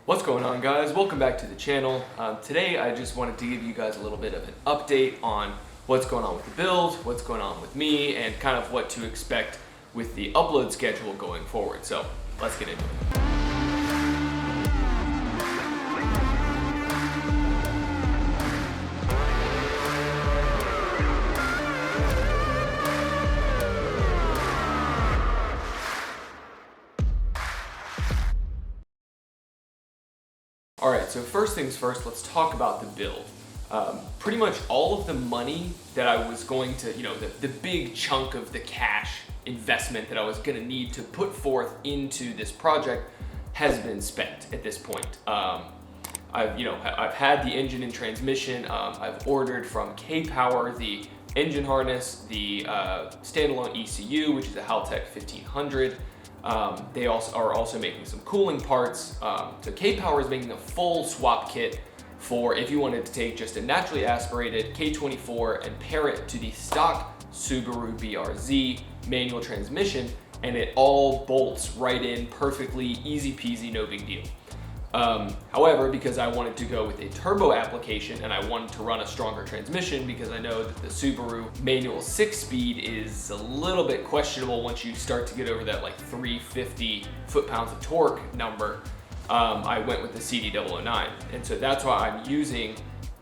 What's going on, guys? Welcome back to the channel. Today I just wanted to give you guys a little bit of an update on what's going on with the build, what's going on with me, and kind of what to expect with the upload schedule going forward. So let's get into it. All right, so first things first, let's talk about the build. Pretty much all of the money that I was going to, the big chunk of the cash investment that I was gonna need to put forth into this project has been spent at this point. I've had the engine and transmission. I've ordered from K-Power the engine harness, the standalone ECU, which is a Haltech 1500. They are also making some cooling parts. So K-Power is making a full swap kit for if you wanted to take just a naturally aspirated K24 and pair it to the stock Subaru BRZ manual transmission, and it all bolts right in perfectly, easy peasy, no big deal. However, because I wanted to go with a turbo application and I wanted to run a stronger transmission, because I know that the Subaru manual 6-speed is a little bit questionable once you start to get over that like 350 foot-pounds of torque number, I went with the CD009. And so that's why I'm using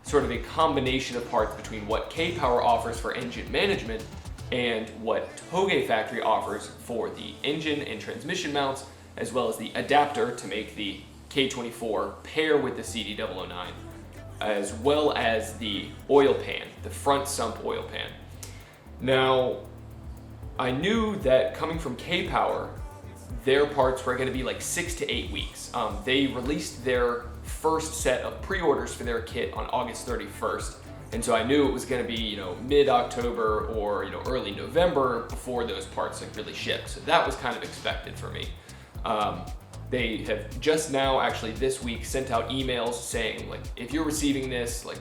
sort of a combination of parts between what K-Power offers for engine management and what Toge Factory offers for the engine and transmission mounts, as well as the adapter to make the K24 pair with the CD009, as well as the oil pan, the front sump oil pan. Now, I knew that coming from K-Power, their parts were going to be like 6 to 8 weeks. They released their first set of pre-orders for their kit on August 31st, and so I knew it was going to be mid-October or early November before those parts really shipped. So that was kind of expected for me. They have just now, actually this week, sent out emails saying, like, if you're receiving this, like,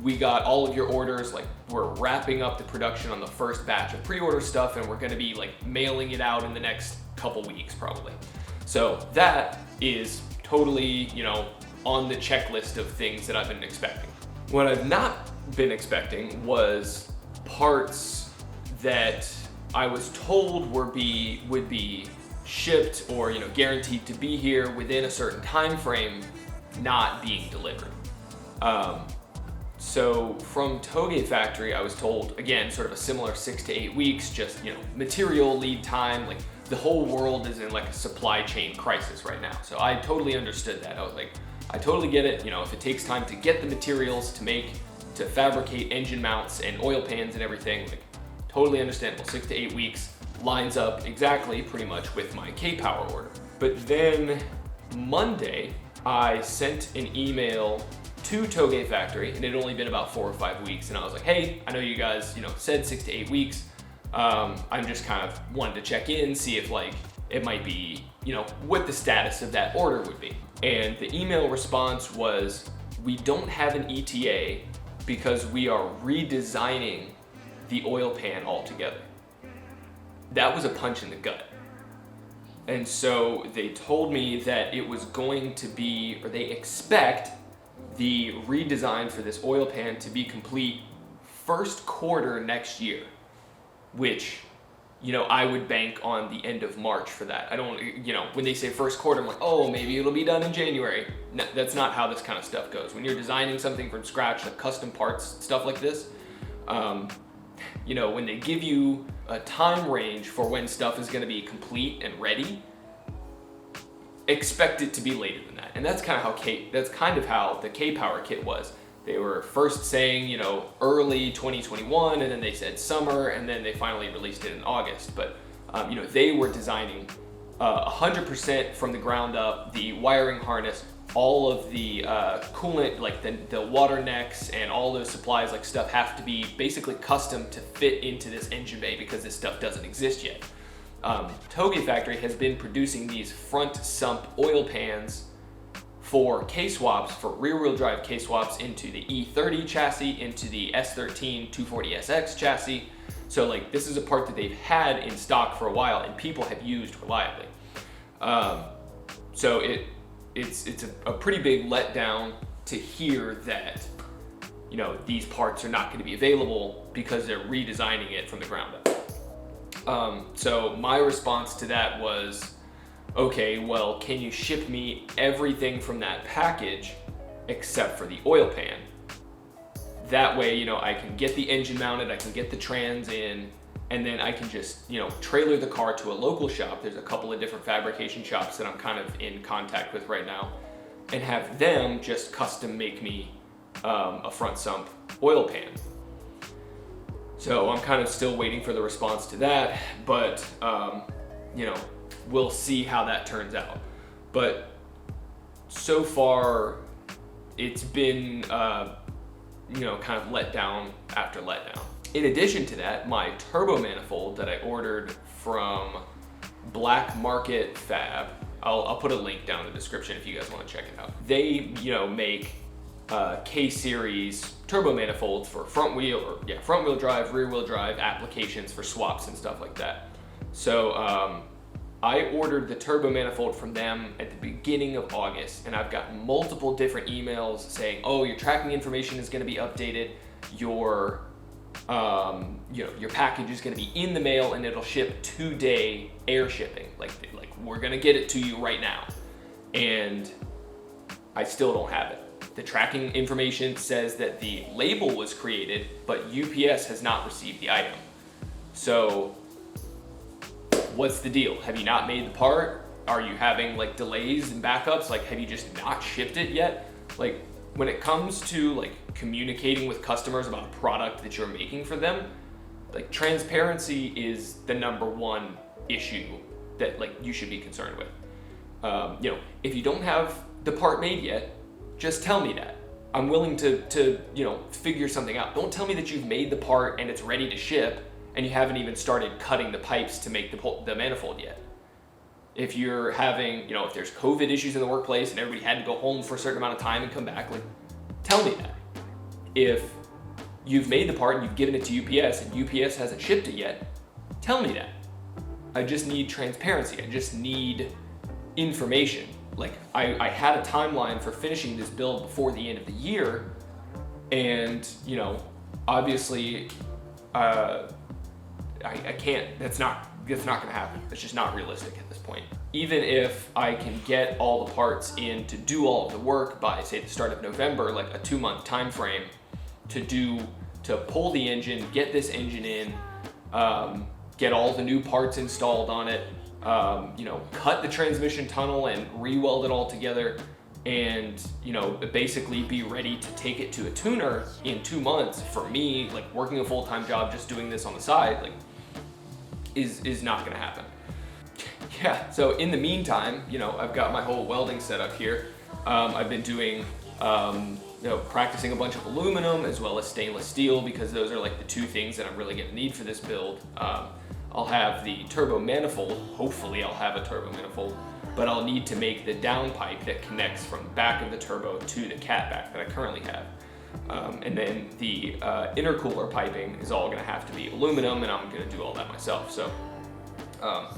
we got all of your orders, like, we're wrapping up the production on the first batch of pre-order stuff, and we're gonna be, like, mailing it out in the next couple weeks, probably. So that is totally, on the checklist of things that I've been expecting. What I've not been expecting was parts that I was told would be shipped or guaranteed to be here within a certain time frame not being delivered. So from Toge Factory, I was told, again, sort of a similar 6 to 8 weeks, just material lead time. Like, the whole world is in like a supply chain crisis right now. So I totally understood that. I was like, I totally get it. If it takes time to get the materials to fabricate engine mounts and oil pans and everything, like, totally understandable. 6 to 8 weeks lines up exactly pretty much with my K-Power order. But then Monday, I sent an email to Toge Factory, and it had only been about 4 or 5 weeks, and I was like, hey, I know you guys said 6 to 8 weeks. I'm just kind of wanted to check in, see if like it might be, what the status of that order would be. And the email response was, we don't have an ETA because we are redesigning the oil pan altogether. That was a punch in the gut. And so they told me that it was going to be, or they expect the redesign for this oil pan to be complete first quarter next year, which, I would bank on the end of March for that. I don't, when they say first quarter, I'm like, oh, maybe it'll be done in January. No, that's not how this kind of stuff goes. When you're designing something from scratch, like custom parts, stuff like this, when they give you a time range for when stuff is going to be complete and ready, expect it to be later than that. And that's kind of how the K-Power kit was. They were first saying, early 2021, and then they said summer, and then they finally released it in August. But, they were designing 100% from the ground up, the wiring harness, all of the coolant, like the water necks and all those supplies, like stuff have to be basically custom to fit into this engine bay because this stuff doesn't exist yet. Toge Factory has been producing these front sump oil pans for K-swaps, for rear-wheel drive K-swaps into the E30 chassis, into the S13 240SX chassis. So like, this is a part that they've had in stock for a while and people have used reliably. So it's a pretty big letdown to hear that, these parts are not going to be available because they're redesigning it from the ground up. So my response to that was, okay, well, can you ship me everything from that package except for the oil pan? That way, I can get the engine mounted, I can get the trans in, and then I can just, trailer the car to a local shop. There's a couple of different fabrication shops that I'm kind of in contact with right now, and have them just custom make me a front sump oil pan. So I'm kind of still waiting for the response to that, but we'll see how that turns out. But so far, it's been kind of letdown after letdown. In addition to that, my turbo manifold that I ordered from Black Market Fab, I'll put a link down in the description if you guys want to check it out. They, make K-series turbo manifolds for front wheel drive, rear wheel drive applications for swaps and stuff like that. So I ordered the turbo manifold from them at the beginning of August, and I've got multiple different emails saying, oh, your tracking information is going to be updated, your package is going to be in the mail, and it'll ship 2-day air shipping. Like we're going to get it to you right now. And I still don't have it. The tracking information says that the label was created, but UPS has not received the item. So what's the deal? Have you not made the part? Are you having delays and backups? Have you just not shipped it yet? When it comes to communicating with customers about a product that you're making for them, transparency is the number one issue that you should be concerned with. If you don't have the part made yet, just tell me that. I'm willing to figure something out. Don't tell me that you've made the part and it's ready to ship and you haven't even started cutting the pipes to make the manifold yet. If you're having, if there's COVID issues in the workplace and everybody had to go home for a certain amount of time and come back, tell me that. If you've made the part and you've given it to UPS and UPS hasn't shipped it yet, tell me that. I just need transparency. I just need information. I had a timeline for finishing this build before the end of the year, and obviously I can't, that's not gonna happen. It's just not realistic at this point. Even if I can get all the parts in to do all of the work by, say, the start of November, a 2-month time frame to pull the engine, get this engine in, get all the new parts installed on it, cut the transmission tunnel and re-weld it all together, and basically be ready to take it to a tuner in 2 months. For me, working a full-time job, just doing this on the side, is not gonna happen. Yeah, so in the meantime, I've got my whole welding setup here. I've been doing, practicing a bunch of aluminum as well as stainless steel, because those are the two things that I'm really gonna need for this build. I'll have the turbo manifold, hopefully I'll have a turbo manifold, but I'll need to make the downpipe that connects from the back of the turbo to the catback that I currently have. And then the intercooler piping is all gonna have to be aluminum, and I'm gonna do all that myself. So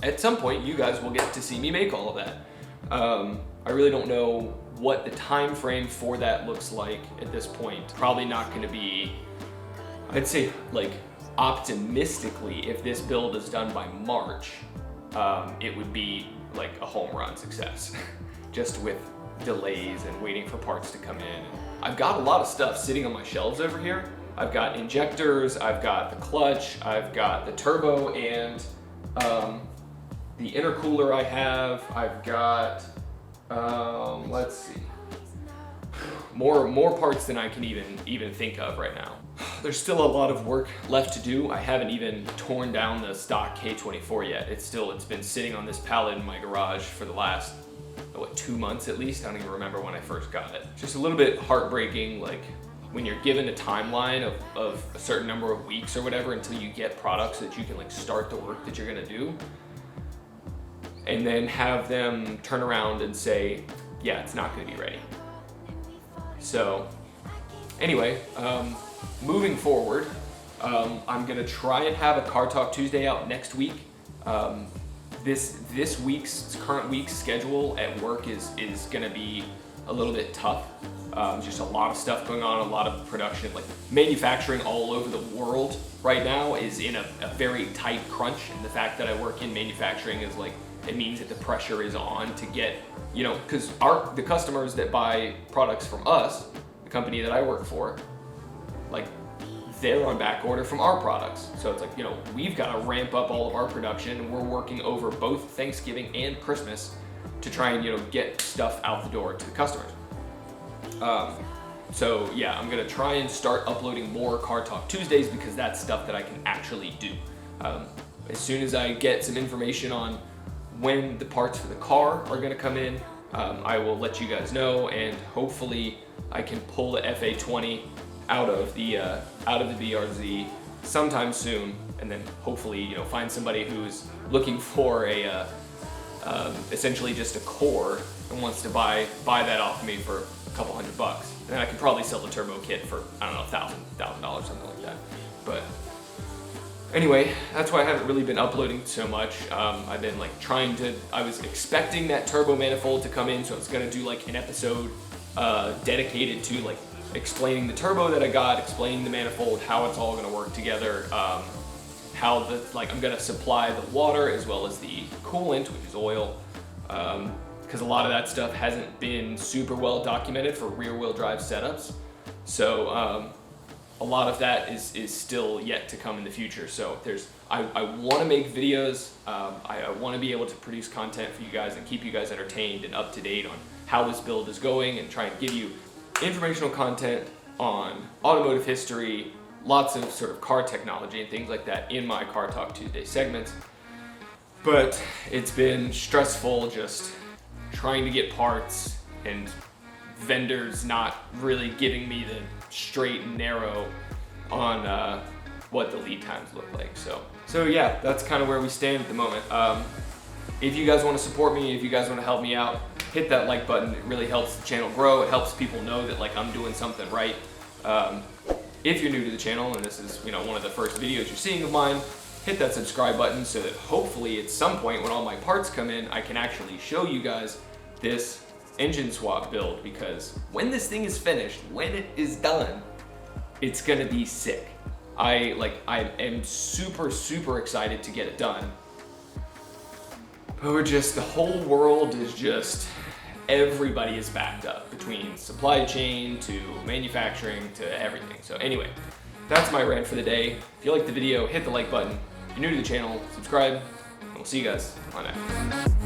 at some point, you guys will get to see me make all of that. I really don't know what the time frame for that looks like at this point. Probably not gonna be, I'd say optimistically, if this build is done by March, it would be a home run success, just with delays and waiting for parts to come in. I've got a lot of stuff sitting on my shelves over here. I've got injectors, I've got the clutch, I've got the turbo and the intercooler I've got, let's see, more parts than I can even think of right now. There's still a lot of work left to do. I haven't even torn down the stock K24 yet. It's been sitting on this pallet in my garage for the last, 2 months at least. I don't even remember when I first got it. Just a little bit heartbreaking, when you're given a timeline of a certain number of weeks or whatever until you get products that you can start the work that you're gonna do, and then have them turn around and say, yeah, it's not gonna be ready. So anyway, moving forward, I'm gonna try and have a Car Talk Tuesday out next week. this week's current week's schedule at work is gonna be a little bit tough. Just a lot of stuff going on, a lot of production. Like manufacturing all over the world right now is in a very tight crunch, and the fact that I work in manufacturing is like, it means that the pressure is on to get, you know, because the customers that buy products from us, the company that I work for, like they're on back order from our products. So it's like, you know, we've got to ramp up all of our production, and we're working over both Thanksgiving and Christmas to try and, you know, get stuff out the door to the customers. So yeah, I'm gonna try and start uploading more Car Talk Tuesdays, because that's stuff that I can actually do. As soon as I get some information on when the parts for the car are gonna come in, I will let you guys know, and hopefully I can pull the FA20 out of the BRZ sometime soon, and then hopefully, you know, find somebody who's looking for a essentially just a core and wants to buy that off of me for a couple $100, and then I could probably sell the turbo kit for, I don't know, $1,000, something like that. But anyway, that's why I haven't really been uploading so much. I've been like I was expecting that turbo manifold to come in, so I was gonna do like an episode dedicated to like explaining the turbo that I got, explaining the manifold, how it's all gonna work together, how I'm gonna supply the water as well as the coolant, which is oil, because a lot of that stuff hasn't been super well documented for rear-wheel drive setups. So a lot of that is still yet to come in the future. So I want to make videos. I want to be able to produce content for you guys and keep you guys entertained and up to date on how this build is going, and try and give you informational content on automotive history, lots of sort of car technology and things like that in my Car Talk Tuesday segments. But it's been stressful just trying to get parts, and vendors not really giving me the straight and narrow on what the lead times look like. So yeah, that's kind of where we stand at the moment. If you guys want to support me, if you guys want to help me out, hit that like button. It really helps the channel grow. It helps people know that like I'm doing something right. If you're new to the channel and this is, you know, one of the first videos you're seeing of mine, hit that subscribe button so that hopefully at some point when all my parts come in, I can actually show you guys this engine swap build, because when this thing is finished, when it is done, it's gonna be sick. I am super excited to get it done. But the whole world is just, everybody is backed up, between supply chain to manufacturing to everything. So anyway, that's my rant for the day. If you liked the video, hit the like button. If you're new to the channel, subscribe, and we'll see you guys on next.